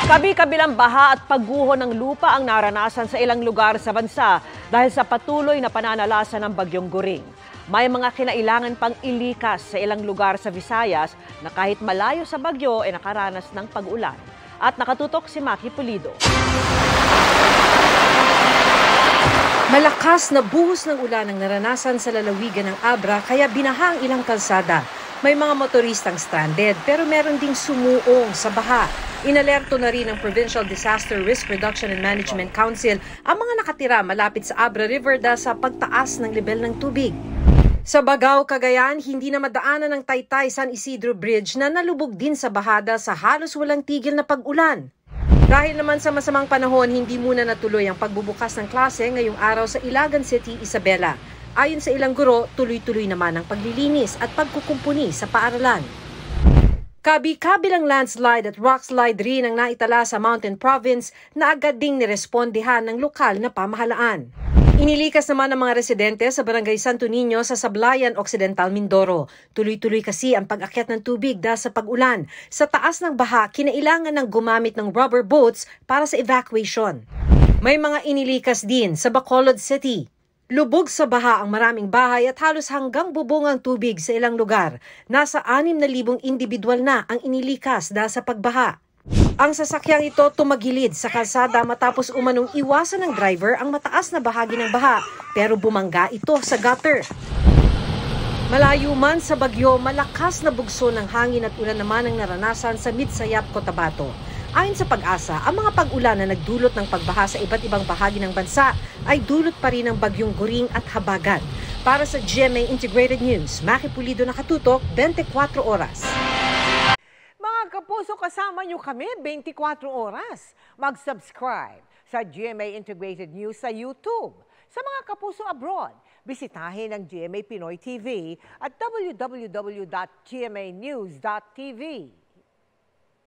Kabi-kabilang baha at pagguho ng lupa ang naranasan sa ilang lugar sa bansa dahil sa patuloy na pananalasa ng bagyong Goring. May mga kinailangan pang ilikas sa ilang lugar sa Visayas na kahit malayo sa bagyo ay nakaranas ng pag-ulan. At nakatutok si Maki Pulido. Malakas na buhos ng ulan ang naranasan sa lalawigan ng Abra kaya binaha ang ilang kalsada. May mga motoristang stranded pero meron ding sumuong sa baha. Inalerto na rin ng Provincial Disaster Risk Reduction and Management Council ang mga nakatira malapit sa Abra River dahil sa pagtaas ng level ng tubig. Sa Bagao, Cagayan, hindi na madaanan ng Taytay San Isidro Bridge na nalubog din sa bahada sa halos walang tigil na pag-ulan. Dahil naman sa masamang panahon, hindi muna natuloy ang pagbubukas ng klase ngayong araw sa Ilagan City, Isabela. Ayon sa ilang guro, tuloy-tuloy naman ang paglilinis at pagkukumpuni sa paaralan. Kabi-kabilang landslide at rockslide rin ang naitala sa Mountain Province na agad ding nirespondihan ng lokal na pamahalaan. Inilikas naman ng mga residente sa Barangay Santo Niño sa Sablayan, Occidental, Mindoro. Tuloy-tuloy kasi ang pag-akyat ng tubig dahil sa pag-ulan. Sa taas ng baha, kinailangan ng gumamit ng rubber boats para sa evacuation. May mga inilikas din sa Bacolod City. Lubog sa baha ang maraming bahay at halos hanggang bubong ang tubig sa ilang lugar. Nasa 6,000 individual na ang inilikas dahil sa pagbaha. Ang sasakyang ito tumagilid sa kalsada matapos umanong iwasan ng driver ang mataas na bahagi ng baha pero bumangga ito sa gutter. Malayo man sa bagyo, malakas na bugso ng hangin at ulan naman ang naranasan sa Midsayap, Cotabato. Ayon sa Pag-asa, ang mga pag-ulan na nagdulot ng pagbaha sa iba't ibang bahagi ng bansa ay dulot pa rin ng bagyong Goring at Habagat. Para sa GMA Integrated News, Maki Pulido, nakatutok, 24 oras. Mga kapuso, kasama niyo kami 24 oras. Mag-subscribe sa GMA Integrated News sa YouTube. Sa mga kapuso abroad, bisitahin ang GMA Pinoy TV at www.gmanews.tv.